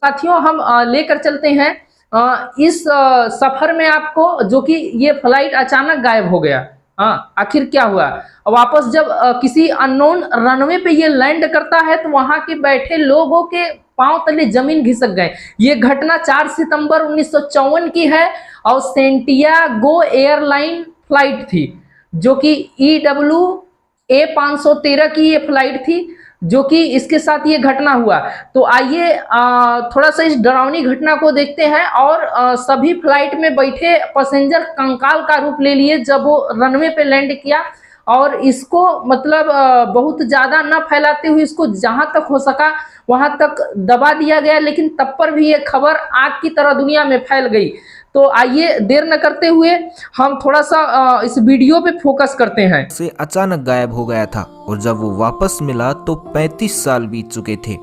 साथियों हम लेकर चलते हैं इस सफर में आपको, जो कि ये फ्लाइट अचानक गायब हो गया। हाँ, आखिर क्या हुआ? वापस जब किसी अननोन रनवे पे ये लैंड करता है तो वहां के बैठे लोगों के पांव तले जमीन खिसक गए। ये घटना 4 सितंबर 1954 की है और सेंटियागो एयरलाइन फ्लाइट थी, जो कि EWA-513 की ये फ्लाइट थी, जो कि इसके साथ ये घटना हुआ। तो आइए थोड़ा सा इस डरावनी घटना को देखते हैं। और सभी फ्लाइट में बैठे पैसेंजर कंकाल का रूप ले लिए जब वो रनवे पे लैंड किया। और इसको मतलब बहुत ज़्यादा न फैलाते हुए इसको जहां तक हो सका वहां तक दबा दिया गया, लेकिन तब पर भी ये खबर आग की तरह दुनिया में फैल गई। तो आइए देर न करते हुए हम थोड़ा सा इस वीडियो पे फोकस करते हैं। से अचानक गायब हो गया था और जब वो वापस मिला तो 35 साल बीत चुके थे।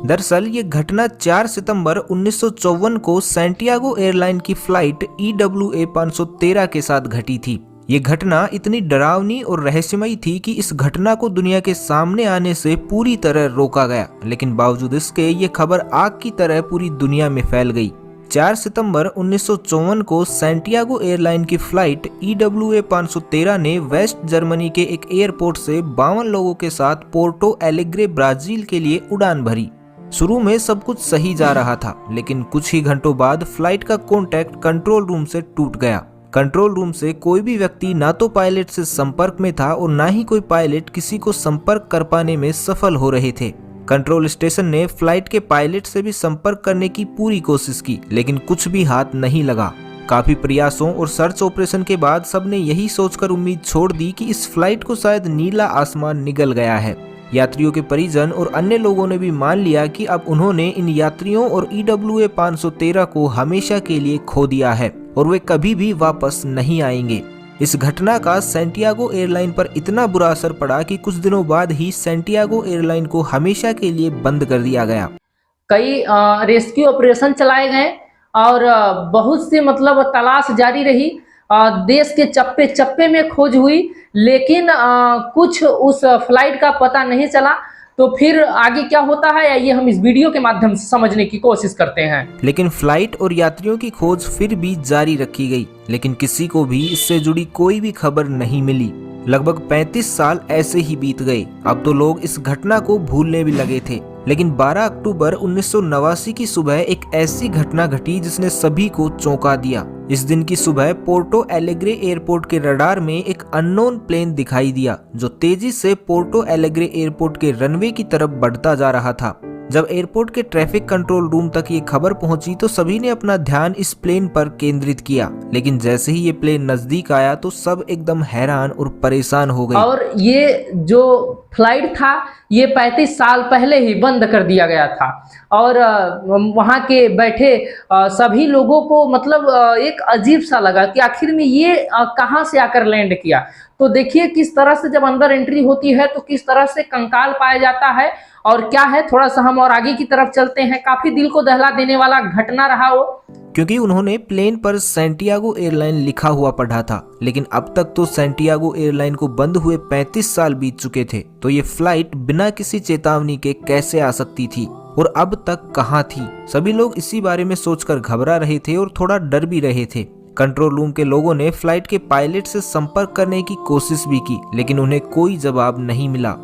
दरअसल ये घटना 4 सितंबर 1954 को सैंटियागो एयरलाइन की फ्लाइट EWA 513 के साथ घटी थी। ये घटना इतनी डरावनी और रहस्यमयी थी कि इस घटना को दुनिया के सामने आने से पूरी तरह रोका गया, लेकिन बावजूद इसके ये खबर आग की तरह पूरी दुनिया में फैल गई। 4 सितंबर 1954 को सैंटियागो एयरलाइन की फ्लाइट EWA 513 ने वेस्ट जर्मनी के एक एयरपोर्ट से 52 लोगों के साथ पोर्टो एलेग्रे ब्राजील के लिए उड़ान भरी। शुरू में सब कुछ सही जा रहा था, लेकिन कुछ ही घंटों बाद फ्लाइट का कॉन्टैक्ट कंट्रोल रूम से टूट गया। कंट्रोल रूम से कोई भी व्यक्ति ना तो पायलट से संपर्क में था और ना ही कोई पायलट किसी को संपर्क कर पाने में सफल हो रहे थे। कंट्रोल स्टेशन ने फ्लाइट के पायलट से भी संपर्क करने की पूरी कोशिश की, लेकिन कुछ भी हाथ नहीं लगा। काफी प्रयासों और सर्च ऑपरेशन के बाद सबने यही सोचकर उम्मीद छोड़ दी कि इस फ्लाइट को शायद नीला आसमान निगल गया है। यात्रियों के परिजन और अन्य लोगों ने भी मान लिया कि अब उन्होंने इन यात्रियों और EWA 513 को हमेशा के लिए खो दिया है और वे कभी भी वापस नहीं आएंगे। इस घटना का सैंटियागो एयरलाइन पर इतना बुरा असर पड़ा कि कुछ दिनों बाद ही सैंटियागो एयरलाइन को हमेशा के लिए बंद कर दिया गया। कई रेस्क्यू ऑपरेशन चलाए गए और बहुत सी मतलब तलाश जारी रही। देश के चप्पे चप्पे में खोज हुई, लेकिन कुछ उस फ्लाइट का पता नहीं चला। तो फिर आगे क्या होता है, ये हम इस वीडियो के माध्यम से समझने की कोशिश करते हैं। लेकिन फ्लाइट और यात्रियों की खोज फिर भी जारी रखी गई, लेकिन किसी को भी इससे जुड़ी कोई भी खबर नहीं मिली। लगभग 35 साल ऐसे ही बीत गए। अब तो लोग इस घटना को भूलने भी लगे थे, लेकिन 12 अक्टूबर 1989 की सुबह एक ऐसी घटना घटी जिसने सभी को चौंका दिया। इस दिन की सुबह पोर्टो एलेग्रे एयरपोर्ट के रडार में एक अननोन प्लेन दिखाई दिया, जो तेजी से पोर्टो एलेग्रे एयरपोर्ट के रनवे की तरफ बढ़ता जा रहा था। जब एयरपोर्ट के ट्रैफिक कंट्रोल रूम तक ये खबर पहुंची तो सभी ने अपना ध्यान इस प्लेन पर केंद्रित किया, लेकिन जैसे ही ये प्लेन नजदीक आया तो सब एकदम हैरान और परेशान हो गए। और ये जो फ्लाइट था ये 35 साल पहले ही बंद कर दिया गया था। और वहाँ के बैठे सभी लोगों को मतलब एक अजीब सा लगा कि आखिर में ये कहाँ से आकर लैंड किया। तो देखिए किस तरह से जब अंदर एंट्री होती है तो किस तरह से कंकाल पाया जाता है और क्या है। थोड़ा सा हम और आगे की तरफ चलते हैं। काफी दिल को दहला देने वाला घटना रहा वो, क्योंकि उन्होंने प्लेन पर सैंटियागो एयरलाइन लिखा हुआ पढ़ा था, लेकिन अब तक तो सैंटियागो एयरलाइन को बंद हुए 35 साल बीत चुके थे। तो ये फ्लाइट बिना किसी चेतावनी के कैसे आ सकती थी और अब तक कहां थी? सभी लोग इसी बारे में सोचकर घबरा रहे थे और थोड़ा डर भी रहे थे। कंट्रोल रूम के लोगों ने फ्लाइट के पायलट से संपर्क करने की कोशिश भी की, लेकिन उन्हें कोई जवाब नहीं मिला।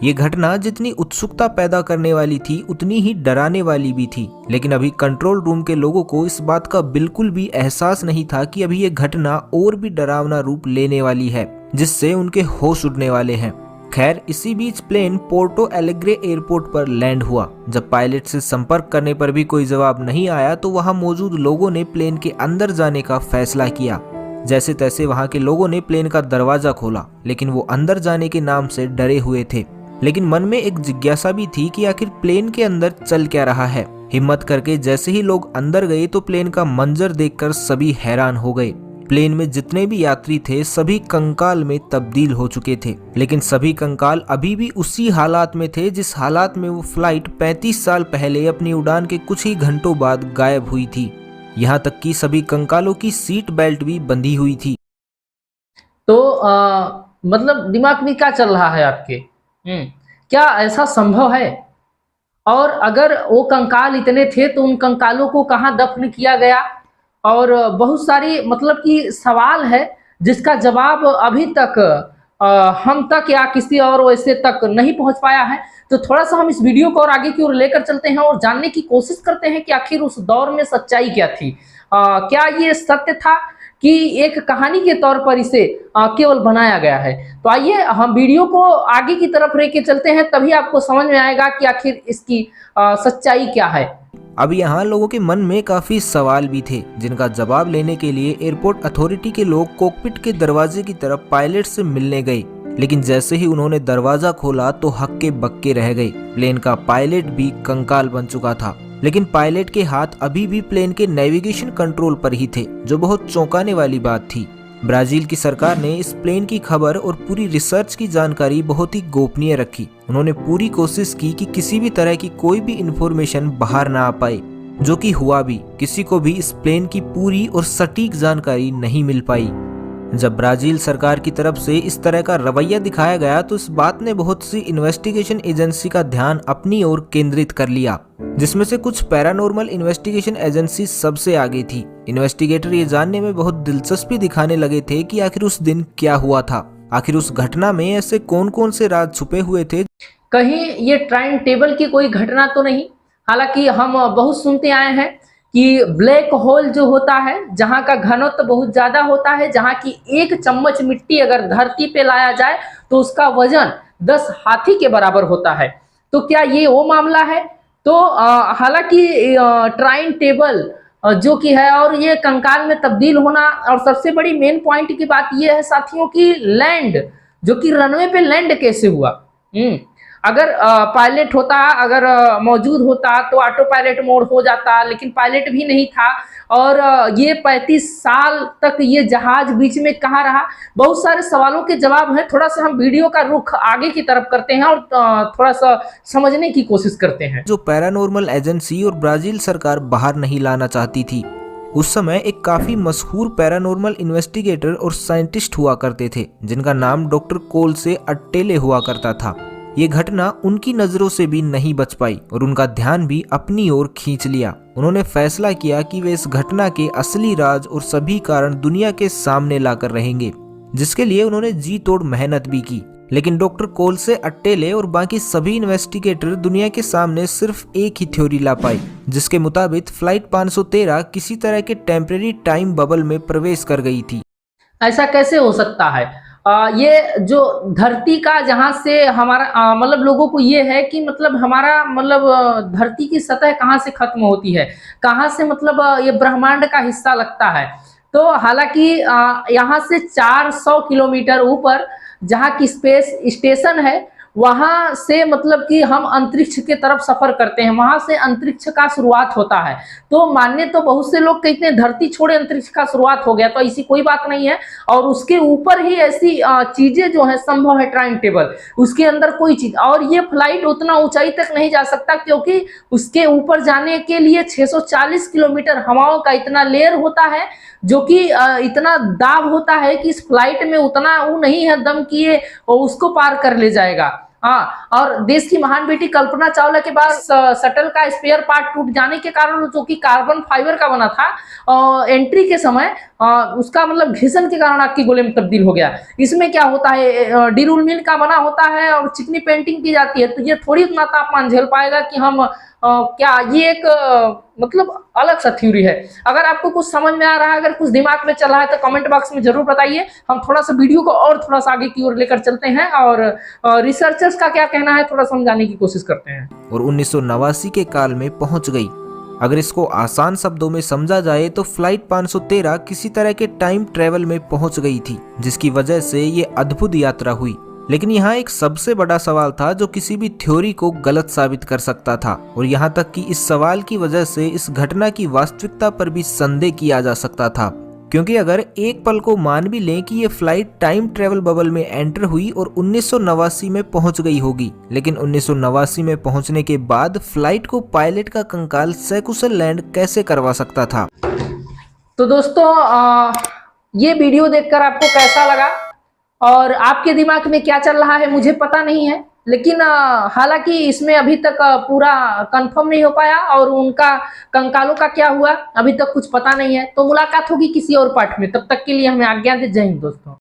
ये घटना जितनी उत्सुकता पैदा करने वाली थी उतनी ही डराने वाली भी थी, लेकिन अभी कंट्रोल रूम के लोगों को इस बात का बिल्कुल भी एहसास नहीं था कि अभी ये घटना और भी डरावना रूप लेने वाली है, जिससे उनके होश उड़ने वाले हैं। खैर, इसी बीच प्लेन पोर्टो एलेग्रे एयरपोर्ट पर लैंड हुआ। जब पायलट से संपर्क करने पर भी कोई जवाब नहीं आया तो वहां मौजूद लोगों ने प्लेन के अंदर जाने का फैसला किया। जैसे तैसे वहां के लोगों ने प्लेन का दरवाजा खोला, लेकिन वो अंदर जाने के नाम से डरे हुए थे। लेकिन मन में एक जिज्ञासा भी थी कि आखिर प्लेन के अंदर चल क्या रहा है। हिम्मत करके जैसे ही लोग अंदर गए तो प्लेन का मंजर देखकर सभी हैरान हो गए। प्लेन में जितने भी यात्री थे सभी कंकाल में तब्दील हो चुके थे, लेकिन सभी कंकाल अभी भी उसी हालात में थे जिस हालात में वो फ्लाइट 35 साल पहले अपनी उड़ान के कुछ ही घंटों बाद गायब हुई थी। यहाँ तक कि सभी कंकालों की सीट बेल्ट भी बंधी हुई थी। तो मतलब दिमाग में क्या चल रहा है आपके? क्या ऐसा संभव है? और अगर वो कंकाल इतने थे तो उन कंकालों को कहाँ दफन किया गया, और बहुत सारी मतलब कि सवाल है जिसका जवाब अभी तक हम तक या किसी और वैसे तक नहीं पहुंच पाया है। तो थोड़ा सा हम इस वीडियो को और आगे की ओर लेकर चलते हैं और जानने की कोशिश करते हैं कि आखिर उस दौर में सच्चाई क्या थी। क्या ये सत्य था कि एक कहानी के तौर पर इसे केवल बनाया गया है। तो आइए हम वीडियो को आगे की तरफ लेके चलते हैं, तभी आपको समझ में आएगा कि आखिर इसकी सच्चाई क्या है। अब यहाँ लोगों के मन में काफी सवाल भी थे जिनका जवाब लेने के लिए एयरपोर्ट अथॉरिटी के लोग कॉकपिट के दरवाजे की तरफ पायलट से मिलने गए, लेकिन जैसे ही उन्होंने दरवाजा खोला तो हक्के बक्के रह गए। प्लेन का पायलट भी कंकाल बन चुका था, लेकिन पायलट के हाथ अभी भी प्लेन के नेविगेशन कंट्रोल पर ही थे, जो बहुत चौंकाने वाली बात थी। ब्राजील की सरकार ने इस प्लेन की खबर और पूरी रिसर्च की जानकारी बहुत ही गोपनीय रखी। उन्होंने पूरी कोशिश की कि किसी भी तरह की कोई भी इंफॉर्मेशन बाहर ना आ पाए, जो कि हुआ भी। किसी को भी इस प्लेन की पूरी और सटीक जानकारी नहीं मिल पाई। जब ब्राजील सरकार की तरफ से इस तरह का रवैया दिखाया गया तो इस बात ने बहुत सी इन्वेस्टिगेशन एजेंसी का ध्यान अपनी ओर केंद्रित कर लिया, जिसमें से कुछ पैरानॉर्मल इन्वेस्टिगेशन एजेंसी सबसे आगे थी। इन्वेस्टिगेटर ये जानने में बहुत दिलचस्पी दिखाने लगे थे कि आखिर उस दिन क्या हुआ था, आखिर उस घटना में ऐसे कौन कौन से राज छुपे हुए थे। कहीं ये टाइम टेबल की कोई घटना तो नहीं। हालांकि हम बहुत सुनते आए हैं कि ब्लैक होल जो होता है, जहां का घनत्व बहुत ज्यादा होता है, जहां की एक चम्मच मिट्टी अगर धरती पे लाया जाए तो उसका वजन 10 हाथी के बराबर होता है। तो क्या ये वो मामला है? तो हालांकि टाइम टेबल जो कि है और ये कंकाल में तब्दील होना, और सबसे बड़ी मेन पॉइंट की बात ये है साथियों की लैंड, जो कि रनवे पे लैंड कैसे हुआ। अगर पायलट होता, अगर मौजूद होता तो ऑटो पायलट मोड हो जाता, लेकिन पायलट भी नहीं था और ये 35 साल तक ये जहाज बीच में कहाँ रहा। बहुत सारे सवालों के जवाब हैं। थोड़ा सा हम वीडियो का रुख आगे की तरफ करते हैं और थोड़ा सा समझने की कोशिश करते हैं। जो पैरानॉर्मल एजेंसी और ब्राजील सरकार बाहर नहीं लाना चाहती थी। उस समय एक काफी मशहूर पैरानॉर्मल इन्वेस्टिगेटर और साइंटिस्ट हुआ करते थे, जिनका नाम डॉक्टर कोल्से अट्टेले हुआ करता था। ये घटना उनकी नजरों से भी नहीं बच पाई और उनका ध्यान भी अपनी ओर खींच लिया। उन्होंने फैसला किया कि वे इस घटना के असली राज और सभी कारण दुनिया के सामने लाकर रहेंगे, जिसके लिए उन्होंने जी तोड़ मेहनत भी की। लेकिन डॉक्टर कोल्से अट्टेले और बाकी सभी इन्वेस्टिगेटर दुनिया के सामने सिर्फ एक ही थ्योरी ला पाए, जिसके मुताबिक फ्लाइट 513 किसी तरह के टेम्परेरी टाइम बबल में प्रवेश कर गई थी। ऐसा कैसे हो सकता है? ये जो धरती का जहां से हमारा मतलब लोगों को ये है कि मतलब हमारा मतलब धरती की सतह कहाँ से खत्म होती है, कहाँ से मतलब ये ब्रह्मांड का हिस्सा लगता है। तो हालांकि यहाँ से 400 किलोमीटर ऊपर जहाँ की स्पेस स्टेशन है, वहां से मतलब कि हम अंतरिक्ष के तरफ सफर करते हैं, वहां से अंतरिक्ष का शुरुआत होता है। तो मानने तो बहुत से लोग कहते हैं धरती छोड़े अंतरिक्ष का शुरुआत हो गया, तो ऐसी कोई बात नहीं है। और उसके ऊपर ही ऐसी चीजें जो है संभव है, टाइम टेबल उसके अंदर कोई चीज। और ये फ्लाइट उतना ऊंचाई तक नहीं जा सकता, क्योंकि उसके ऊपर जाने के लिए 640 किलोमीटर हवाओं का इतना लेयर होता है, जो कि इतना दाब होता है कि इस फ्लाइट में उतना वो नहीं है दम कि ये उसको पार कर ले जाएगा। हाँ, और देश की महान बेटी कल्पना चावला के बाद शटल का स्पेयर पार्ट टूट जाने के कारण, जो कि कार्बन फाइबर का बना था, एंट्री के समय उसका मतलब घिसन के कारण आग की गोले में तब्दील हो गया। इसमें क्या होता है, डिरूलमिल का बना होता है और चिकनी पेंटिंग की जाती है, तो ये थोड़ी उतना तापमान झेल पाएगा कि हम क्या ये एक मतलब अलग सा थ्योरी है। अगर आपको कुछ समझ में आ रहा है, अगर कुछ दिमाग में चल रहा है तो कमेंट बॉक्स में जरूर बताइए। हम थोड़ा सा वीडियो को और थोड़ा सा आगे की ओर लेकर चलते हैं और रिसर्चर्स का क्या कहना है थोड़ा समझाने की कोशिश करते हैं। और 1989 के काल में पहुंच गई। अगर इसको आसान शब्दों में समझा जाए तो फ्लाइट 513 किसी तरह के टाइम ट्रेवल में पहुंच गई थी, जिसकी वजह से ये अद्भुत यात्रा हुई। लेकिन यहाँ एक सबसे बड़ा सवाल था जो किसी भी थ्योरी को गलत साबित कर सकता था, और यहाँ तक कि इस सवाल की वजह से इस घटना की वास्तविकता पर भी संदेह किया जा सकता था। क्योंकि अगर एक पल को मान भी लें कि ये फ्लाइट टाइम ट्रेवल बबल में एंटर हुई और 1989 में पहुंच गई होगी, लेकिन 1989 में पहुंचने के बाद फ्लाइट को पायलट का कंकाल सकुशल लैंड कैसे करवा सकता था। तो दोस्तों ये वीडियो देखकर आपको कैसा लगा और आपके दिमाग में क्या चल रहा है मुझे पता नहीं है, लेकिन हालांकि इसमें अभी तक पूरा कंफर्म नहीं हो पाया और उनका कंकालों का क्या हुआ अभी तक कुछ पता नहीं है। तो मुलाकात होगी किसी और पार्ट में, तब तक के लिए हमें आज्ञा दे। जय हिंद दोस्तों।